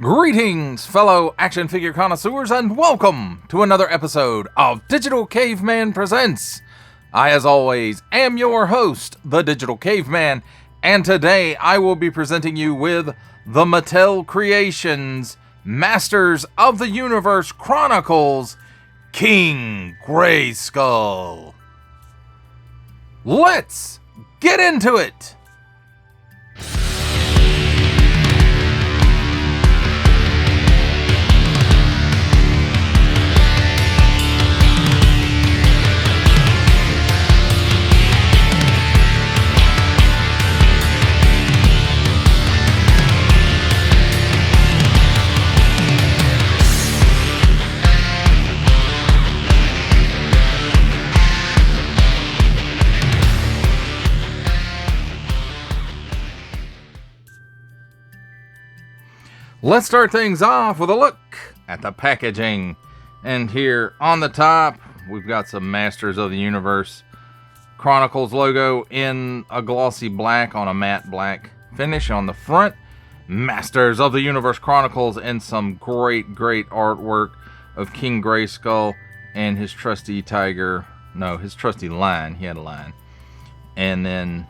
Greetings, fellow action figure connoisseurs, and welcome to another episode of Digital Caveman Presents. I, as always, am your host, the Digital Caveman, and today I will be presenting you with the Mattel Creations Masters of the Universe Chronicles King Grayskull. Let's get into it! Let's start things off with a look at the packaging. And here on the top, we've got some Masters of the Universe Chronicles logo in a glossy black on a matte black finish. On the front, Masters of the Universe Chronicles and some great artwork of King Grayskull and his trusty tiger. No, his trusty lion. He had a lion. And then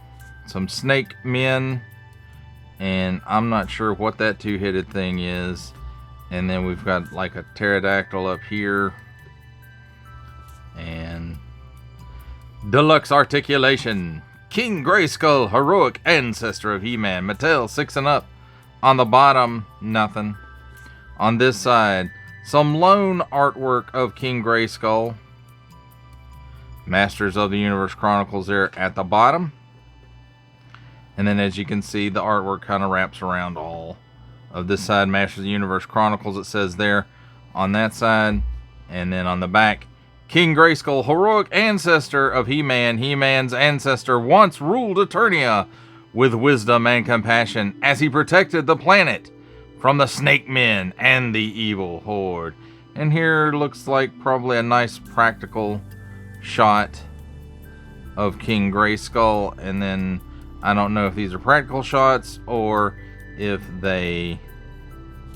some snake men. And I'm not sure what that two-headed thing is. And then we've got like a pterodactyl up here. And deluxe articulation. King Grayskull, heroic ancestor of He-Man. Mattel 6 and up. On the bottom, nothing. On this side, some lone artwork of King Grayskull. Masters of the Universe Chronicles there at the bottom. And then as you can see, the artwork kind of wraps around all of this side. Masters of the Universe Chronicles, it says there on that side. And then on the back, King Grayskull, heroic ancestor of He-Man. He-Man's ancestor once ruled Eternia with wisdom and compassion as he protected the planet from the Snake Men and the evil horde. And here looks like probably a nice practical shot of King Grayskull. And then I don't know if these are practical shots or if they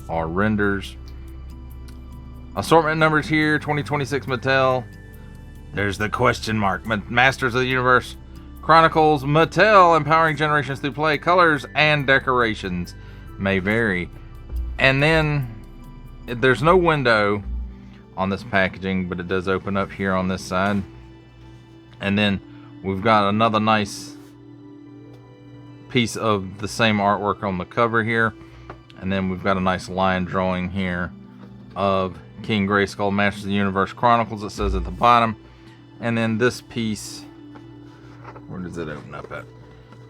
are renders. Assortment numbers here, 2026 Mattel. There's the question mark. Masters of the Universe Chronicles Mattel, empowering generations through play. Colors and decorations may vary. And then there's no window on this packaging, but it does open up here on this side. And then we've got another nice piece of the same artwork on the cover here, and then we've got a nice line drawing here of King Grayskull, Masters of the Universe Chronicles, it says at the bottom. And then this piece, where does it open up at?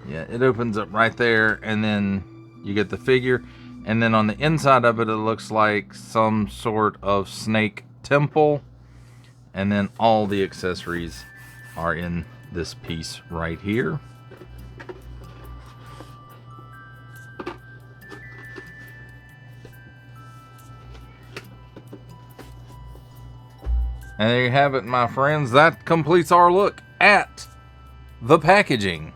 Yeah, it opens up right there, and then you get the figure, and then on the inside of it, it looks like some sort of snake temple, and then all the accessories are in this piece right here. And there you have it, my friends. That completes our look at the packaging.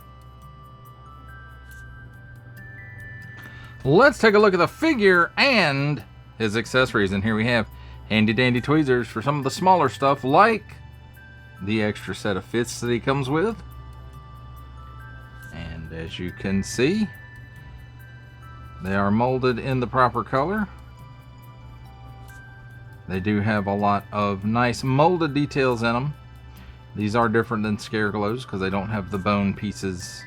Let's take a look at the figure and his accessories. And here we have handy dandy tweezers for some of the smaller stuff, like the extra set of fists that he comes with. And as you can see, they are molded in the proper color. They do have a lot of nice molded details in them. These are different than Scare Glows because they don't have the bone pieces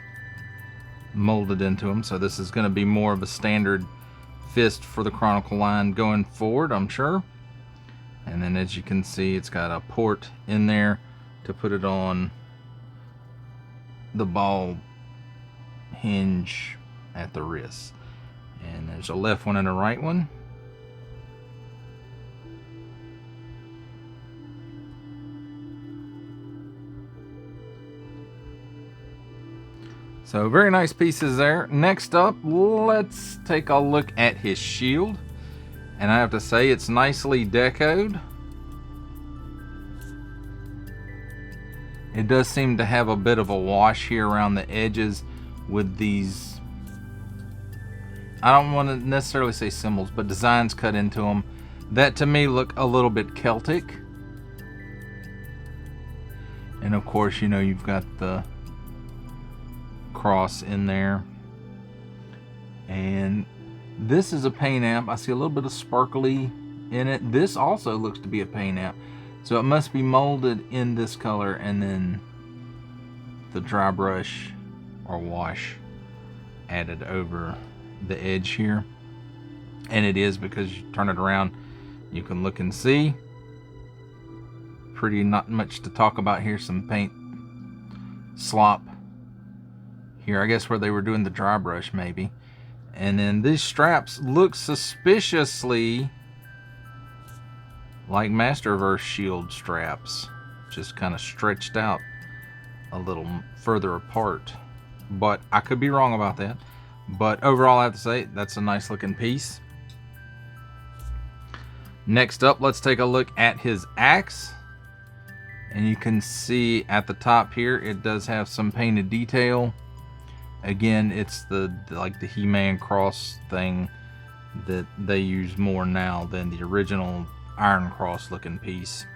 molded into them. So this is going to be more of a standard fist for the Chronicle line going forward, I'm sure. And then as you can see, it's got a port in there to put it on the ball hinge at the wrist. And there's a left one and a right one. So very nice pieces there. Next up, let's take a look at his shield. And I have to say, it's nicely decoed. It does seem to have a bit of a wash here around the edges with these I don't want to necessarily say symbols, but designs cut into them that to me look a little bit Celtic. And of course, you know, you've got the cross in there. And this is a paint app. I see a little bit of sparkly in it. This also looks to be a paint app. So it must be molded in this color and then the dry brush or wash added over the edge here. And it is, because you turn it around, you can look and see. Pretty not much to talk about here. Some paint slop here, I guess where they were doing the dry brush maybe. And then these straps look suspiciously like Masterverse shield straps, just kind of stretched out a little further apart, but I could be wrong about that. But overall, I have to say that's a nice looking piece. Next up, let's take a look at his axe. And you can see at the top here, it does have some painted detail. Again, it's like the He-Man cross thing that they use more now than the original Iron Cross looking piece.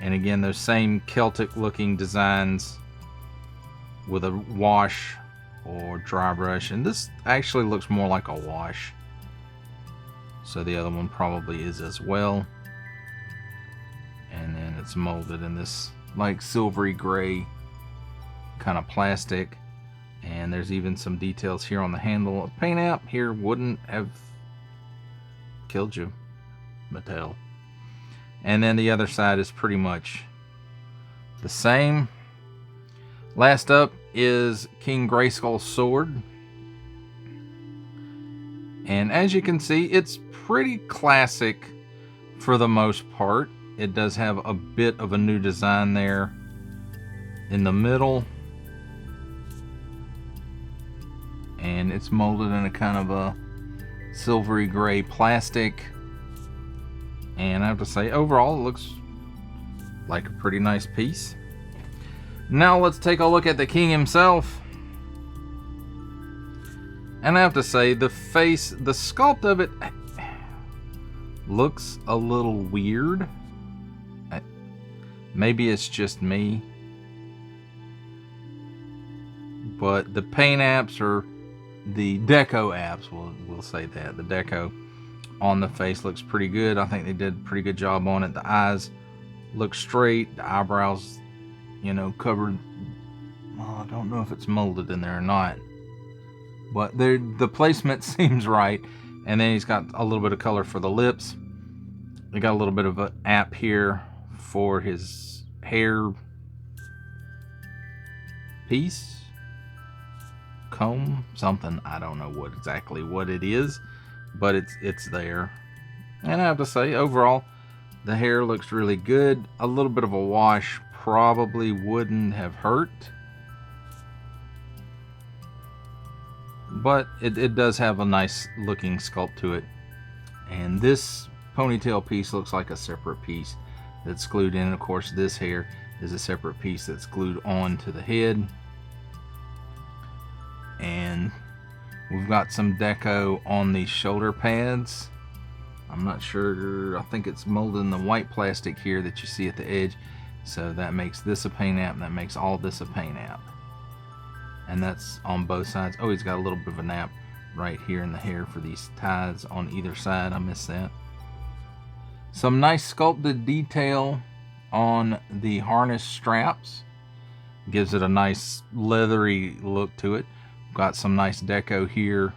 And again, those same Celtic looking designs with a wash or dry brush. And this actually looks more like a wash. So the other one probably is as well. And then it's molded in this like silvery gray kind of plastic. And there's even some details here on the handle. A paint app here wouldn't have killed you, Mattel. And then the other side is pretty much the same. Last up is King Grayskull's sword. And as you can see, it's pretty classic for the most part. It does have a bit of a new design there in the middle. And it's molded in a kind of a silvery gray plastic. And I have to say, overall, it looks like a pretty nice piece. Now let's take a look at the king himself. And I have to say, the face, the sculpt of it looks a little weird. Maybe it's just me. But the paint apps, or the deco apps, we'll say that. The deco on the face looks pretty good. I think they did a pretty good job on it. The eyes look straight. The eyebrows, you know, covered. Well, I don't know if it's molded in there or not. But the placement seems right. And then he's got a little bit of color for the lips. They got a little bit of an app here for his hair piece. Comb, something. I don't know exactly what it is, but it's there. And I have to say, overall, the hair looks really good. A little bit of a wash probably wouldn't have hurt, but it does have a nice looking sculpt to it. And this ponytail piece looks like a separate piece that's glued in. Of course, this hair is a separate piece that's glued onto the head. And we've got some deco on the shoulder pads. I'm not sure. I think it's molded in the white plastic here that you see at the edge. So that makes this a paint app, and that makes all this a paint app. And that's on both sides. Oh, he's got a little bit of a nap right here in the hair for these ties on either side. I missed that. Some nice sculpted detail on the harness straps. Gives it a nice leathery look to it. Got some nice deco here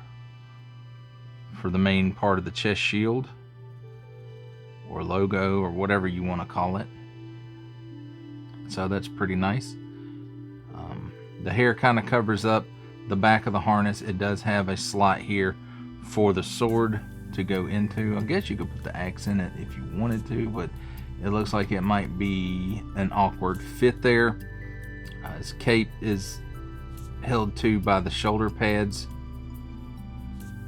for the main part of the chest shield, or logo, or whatever you want to call it. So that's pretty nice. The hair kind of covers up the back of the harness. It does have a slot here for the sword to go into. I guess you could put the axe in it if you wanted to, but it looks like it might be an awkward fit there. His cape is held to by the shoulder pads,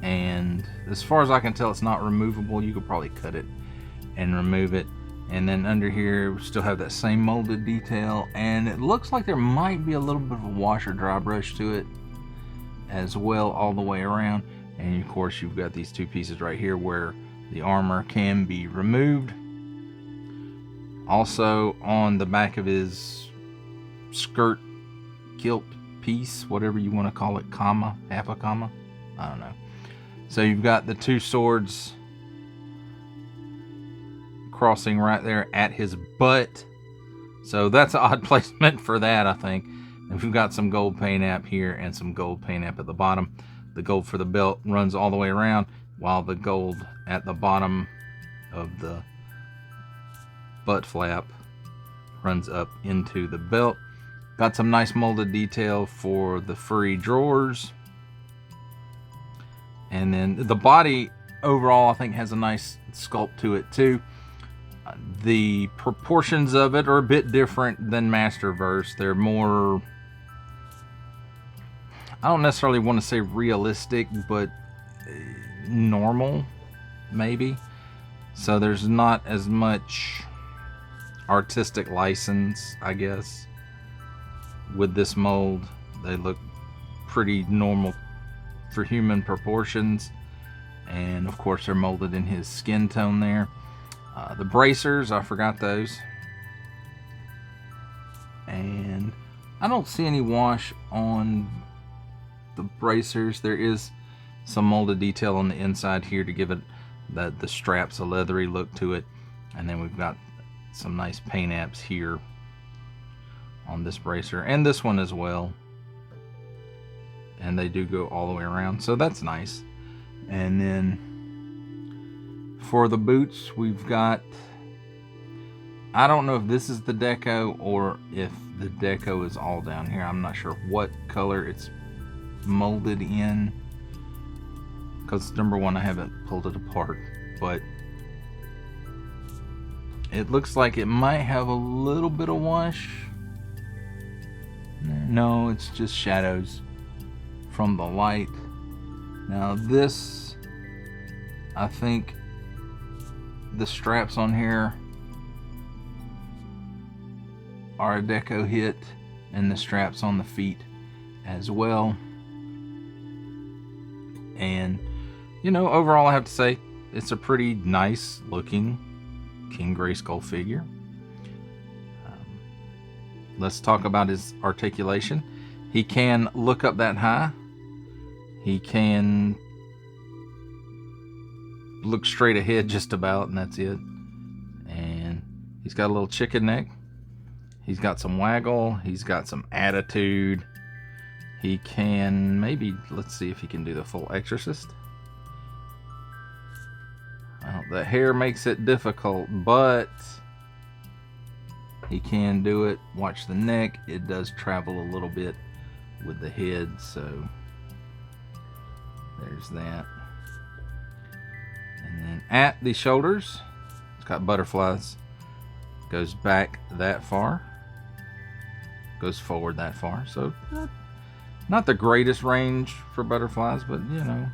and as far as I can tell, it's not removable. You could probably cut it and remove it. And then under here we still have that same molded detail, and it looks like there might be a little bit of a wash or dry brush to it as well all the way around. And of course you've got these two pieces right here where the armor can be removed. Also on the back of his skirt kilt piece, whatever you want to call it, comma, half a comma, I don't know. So you've got the two swords crossing right there at his butt. So that's an odd placement for that, I think. And we've got some gold paint app here and some gold paint app at the bottom. The gold for the belt runs all the way around, while the gold at the bottom of the butt flap runs up into the belt. Got some nice molded detail for the furry drawers. And then the body overall I think has a nice sculpt to it too. The proportions of it are a bit different than Masterverse. They're more, I don't necessarily want to say realistic, but normal, maybe. So there's not as much artistic license, I guess, with this mold. They look pretty normal for human proportions. And of course they're molded in his skin tone there. The bracers, I forgot those. And I don't see any wash on the bracers. There is some molded detail on the inside here to give it the straps a leathery look to it. And then we've got some nice paint apps here on this bracer and this one as well. And they do go all the way around, so that's nice. And then for the boots, we've got, I don't know if this is the deco or if the deco is all down here. I'm not sure what color it's molded in, because number one, I haven't pulled it apart, but it looks like it might have a little bit of wash. No, it's just shadows from the light. Now this, I think the straps on here are a deco hit, and the straps on the feet as well. And you know, overall I have to say it's a pretty nice looking King Grayskull figure. Let's talk about his articulation. He can look up that high. He can look straight ahead just about, and that's it. And he's got a little chicken neck. He's got some waggle. He's got some attitude. He can maybe, let's see if he can do the full exorcist. Well, the hair makes it difficult, but he can do it. Watch the neck. It does travel a little bit with the head, so there's that. And then at the shoulders, it's got butterflies. Goes back that far. Goes forward that far. So not the greatest range for butterflies, but you know,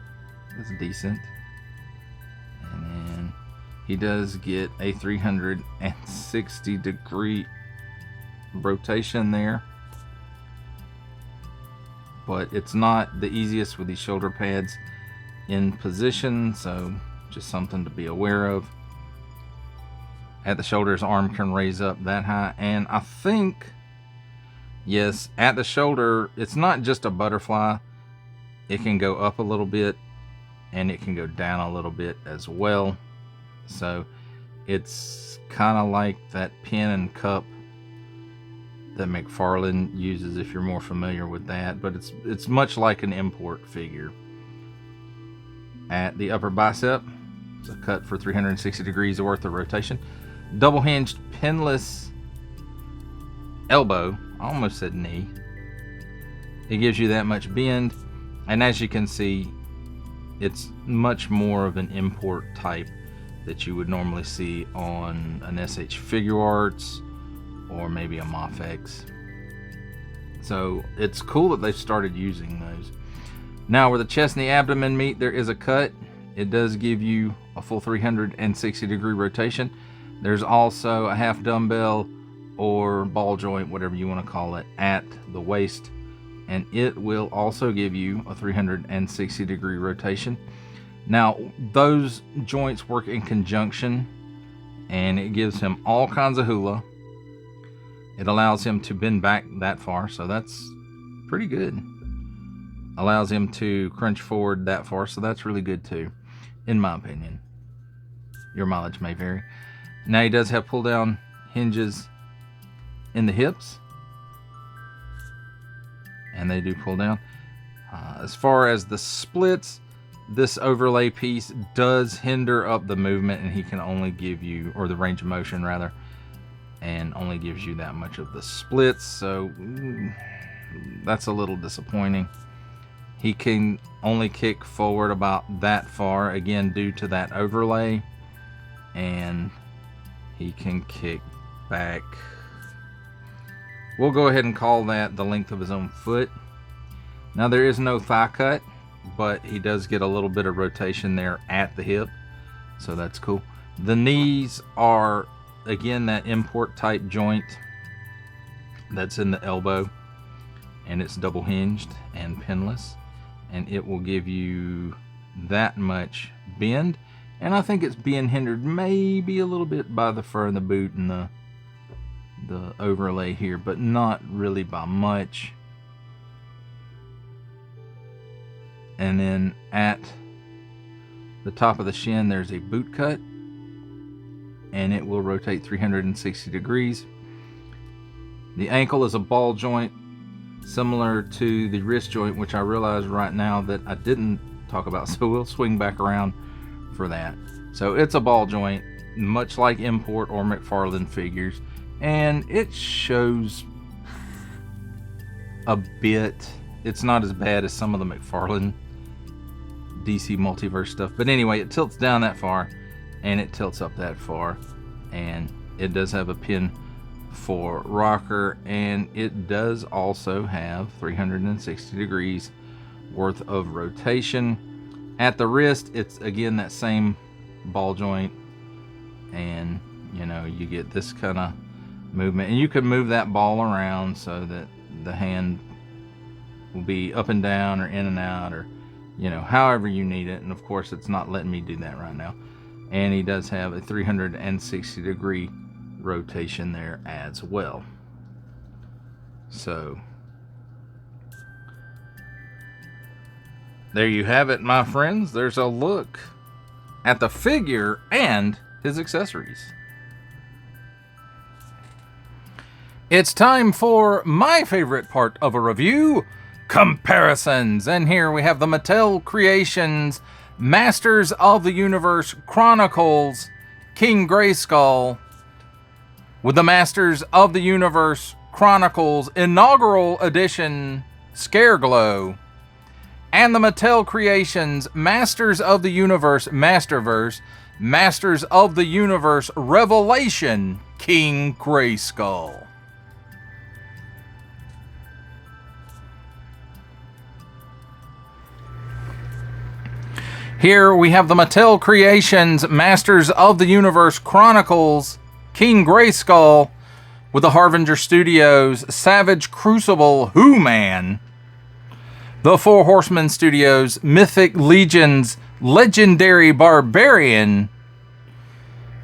it's decent. And then he does get a 360 degree rotation there, but it's not the easiest with these shoulder pads in position, so just something to be aware of. At the shoulder, his arm can raise up that high, and I think, yes, at the shoulder, it's not just a butterfly. It can go up a little bit, and it can go down a little bit as well. So it's kind of like that pin and cup that McFarlane uses, if you're more familiar with that, but it's much like an import figure. At the upper bicep, it's a cut for 360 degrees worth of rotation. Double hinged pinless elbow. I almost said knee. It gives you that much bend, and as you can see, it's much more of an import type that you would normally see on an SH Figure Arts or maybe a Mafex. So it's cool that they've started using those. Now where the chest and the abdomen meet, there is a cut. It does give you a full 360 degree rotation. There's also a half dumbbell or ball joint, whatever you want to call it, at the waist and it will also give you a 360 degree rotation. Now, those joints work in conjunction, and it gives him all kinds of hula. It allows him to bend back that far, so that's pretty good. Allows him to crunch forward that far, so that's really good too, in my opinion. Your mileage may vary. Now, he does have pull down hinges in the hips, and they do pull down. As far as the splits, this overlay piece does hinder up the movement, and he can only give you, or the range of motion rather, and only gives you that much of the splits, so that's a little disappointing. He can only kick forward about that far, again due to that overlay, and he can kick back, we'll go ahead and call that the length of his own foot. Now, there is no thigh cut, but he does get a little bit of rotation there at the hip, so that's cool. The knees are, again, that import type joint that's in the elbow, and it's double hinged and pinless, and it will give you that much bend. And I think it's being hindered maybe a little bit by the fur in the boot and the overlay here, but not really by much. And then at the top of the shin, there's a boot cut, and it will rotate 360 degrees. The ankle is a ball joint, similar to the wrist joint, which I realize right now that I didn't talk about, so we'll swing back around for that. So it's a ball joint, much like Import or McFarlane figures, and it shows a bit. It's not as bad as some of the McFarlane DC Multiverse stuff, but anyway, it tilts down that far and it tilts up that far, and it does have a pin for rocker, and it does also have 360 degrees worth of rotation. At the wrist, it's again that same ball joint, and you know, you get this kind of movement, and you can move that ball around so that the hand will be up and down or in and out, or you know, however you need it. And of course, it's not letting me do that right now. And he does have a 360 degree rotation there as well. So there you have it, my friends. There's a look at the figure and his accessories. It's time for my favorite part of a review, comparisons. And here we have the Mattel Creations Masters of the Universe Chronicles King Grayskull with the Masters of the Universe Chronicles Inaugural Edition Scare Glow, and the Mattel Creations Masters of the Universe Masterverse Masters of the Universe Revelation King Grayskull. Here we have the Mattel Creations Masters of the Universe Chronicles King Grayskull with the Harbinger Studios Savage Crucible Who-Man, the Four Horsemen Studios Mythic Legions Legendary Barbarian,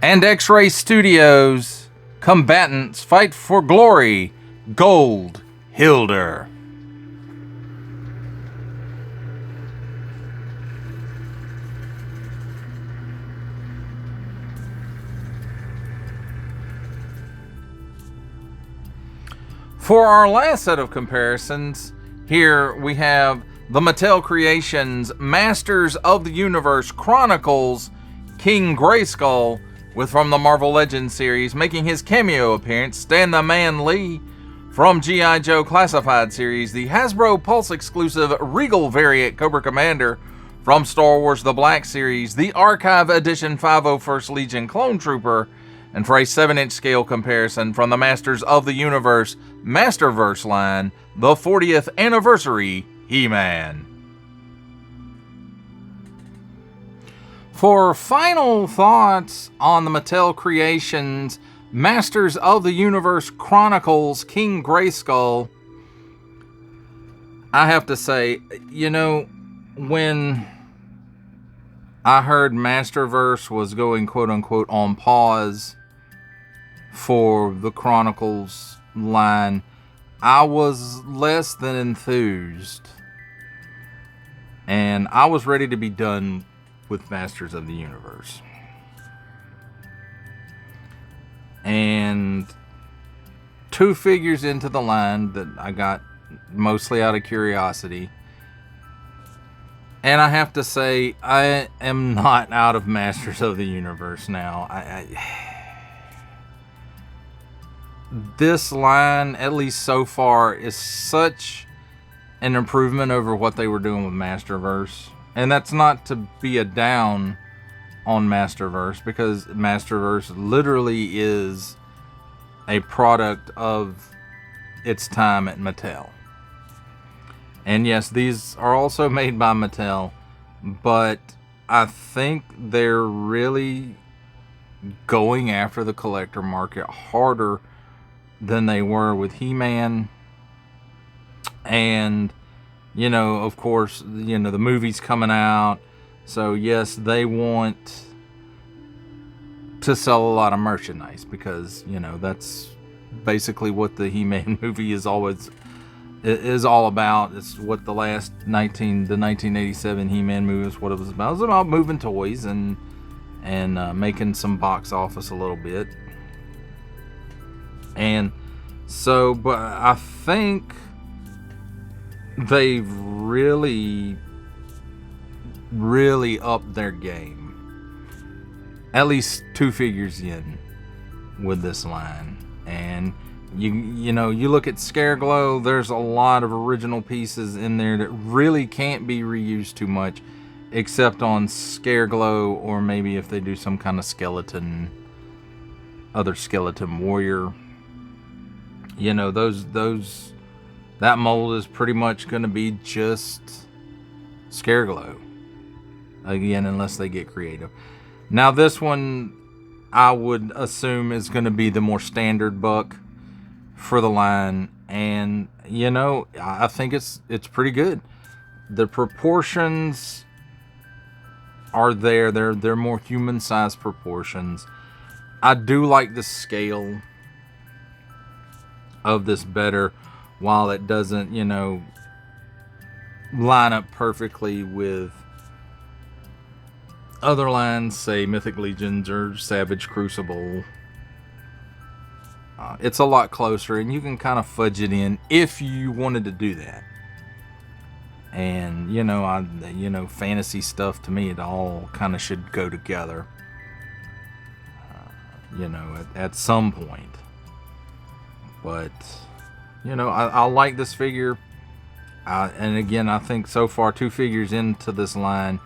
and X-Ray Studios Combatants Fight for Glory Gold Hilder. For our last set of comparisons, here we have the Mattel Creations Masters of the Universe Chronicles King Grayskull, with from the Marvel Legends series making his cameo appearance, Stan the Man Lee. From G.I. Joe Classified series, the Hasbro Pulse exclusive Regal variant Cobra Commander. From Star Wars The Black series, the Archive Edition 501st Legion Clone Trooper. And for a 7-inch scale comparison from the Masters of the Universe Masterverse line, the 40th Anniversary He-Man. For final thoughts on the Mattel Creations Masters of the Universe Chronicles King Grayskull, I have to say, you know, when I heard Masterverse was going quote unquote on pause for the Chronicles line, I was less than enthused. And I was ready to be done with Masters of the Universe. And 2 figures into the line that I got mostly out of curiosity. And I have to say, I am not out of Masters of the Universe now. This line, at least so far, is such an improvement over what they were doing with Masterverse. And that's not to be a down on Masterverse, because Masterverse literally is a product of its time at Mattel. And yes, these are also made by Mattel, but I think they're really going after the collector market harder than they were with He-Man. And, you know, of course, you know, the movie's coming out. So, yes, they want to sell a lot of merchandise because, you know, that's basically what the He-Man movie is all about. It's what the 1987 He-Man movie is what it was about. It was about moving toys and making some box office a little bit. And so, but I think they've really upped their game. At least 2 figures in with this line. And you know, you look at Scare Glow, there's a lot of original pieces in there that really can't be reused too much, except on Scare Glow, or maybe if they do some kind of other skeleton warrior. You know, that mold is pretty much going to be just Scare Glow. Again, unless they get creative. Now this one, I would assume, is going to be the more standard buck for the line. And, you know, I think it's pretty good. The proportions are there. They're more human-sized proportions. I do like the scale of this better, while it doesn't, you know, line up perfectly with other lines, say Mythic Legions or Savage Crucible. It's a lot closer, and you can kind of fudge it in if you wanted to do that. And, you know, fantasy stuff, to me, it all kind of should go together, you know, at some point. But, you know, I like this figure. And again, I think so far 2 figures into this line,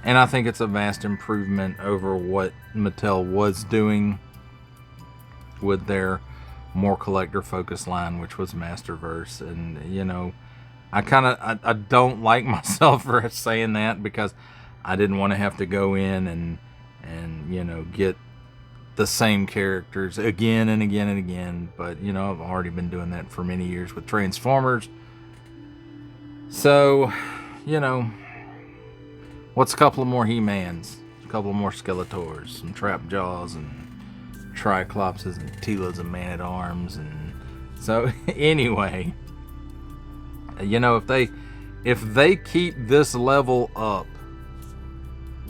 and I think it's a vast improvement over what Mattel was doing with their more collector-focused line, which was Masterverse. And, you know, I don't like myself for saying that, because I didn't want to have to go in and you know, get the same characters again and again and again. But, you know, I've already been doing that for many years with Transformers. So, you know, what's a couple of more He-Mans? A couple of more Skeletors, some Trapjaws and Triclopses and Telas and Man-at-Arms. And so, anyway, you know, if they keep this level up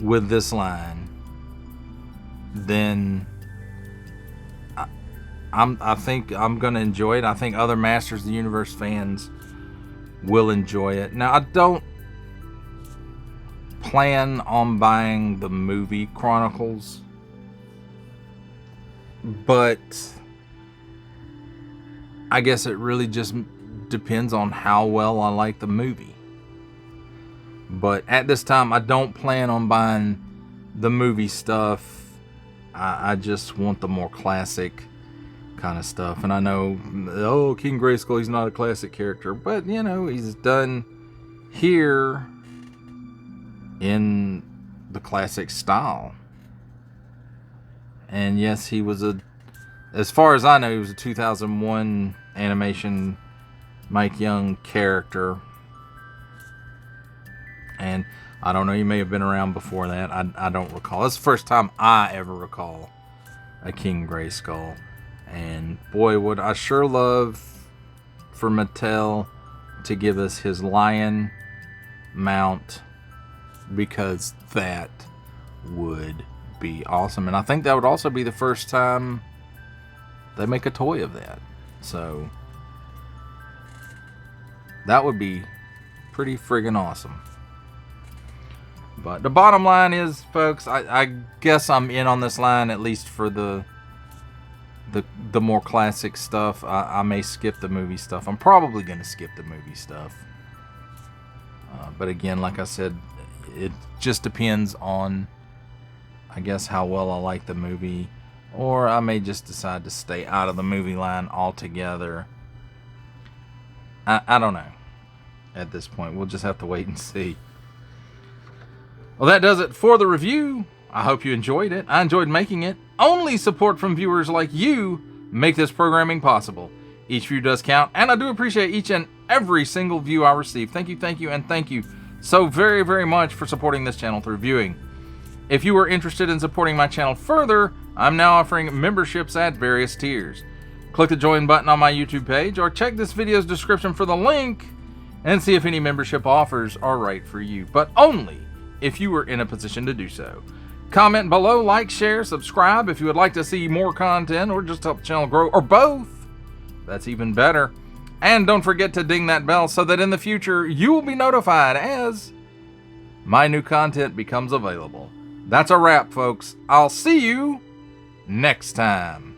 with this line, then I think I'm going to enjoy it. I think other Masters of the Universe fans will enjoy it. Now, I don't plan on buying the movie Chronicles, but I guess it really just depends on how well I like the movie. But at this time, I don't plan on buying the movie stuff. I just want the more classic kind of stuff. And I know, oh, King Grayskull, he's not a classic character, but, you know, he's done here in the classic style. And yes, he was as far as I know, he was a 2001 animation Mike Young character. And I don't know, you may have been around before that. I don't recall. It's the first time I ever recall a King Grayskull. And boy, would I sure love for Mattel to give us his lion mount, because that would be awesome. And I think that would also be the first time they make a toy of that. So that would be pretty friggin' awesome. But the bottom line is, folks, I guess I'm in on this line, at least for the more classic stuff. I may skip the movie stuff. I'm probably going to skip the movie stuff. But again, like I said, it just depends on, I guess, how well I like the movie. Or I may just decide to stay out of the movie line altogether. I don't know. At this point, we'll just have to wait and see. Well, that does it for the review. I hope you enjoyed it. I enjoyed making it. Only support from viewers like you make this programming possible. Each view does count, and I do appreciate each and every single view I receive. Thank you, and thank you so very, very much for supporting this channel through viewing. If you are interested in supporting my channel further, I'm now offering memberships at various tiers. Click the join button on my YouTube page, or check this video's description for the link and see if any membership offers are right for you, but only if you are in a position to do so. Comment below, like, share, subscribe if you would like to see more content or just help the channel grow, or both. That's even better. And don't forget to ding that bell so that in the future you will be notified as my new content becomes available. That's a wrap, folks. I'll see you next time.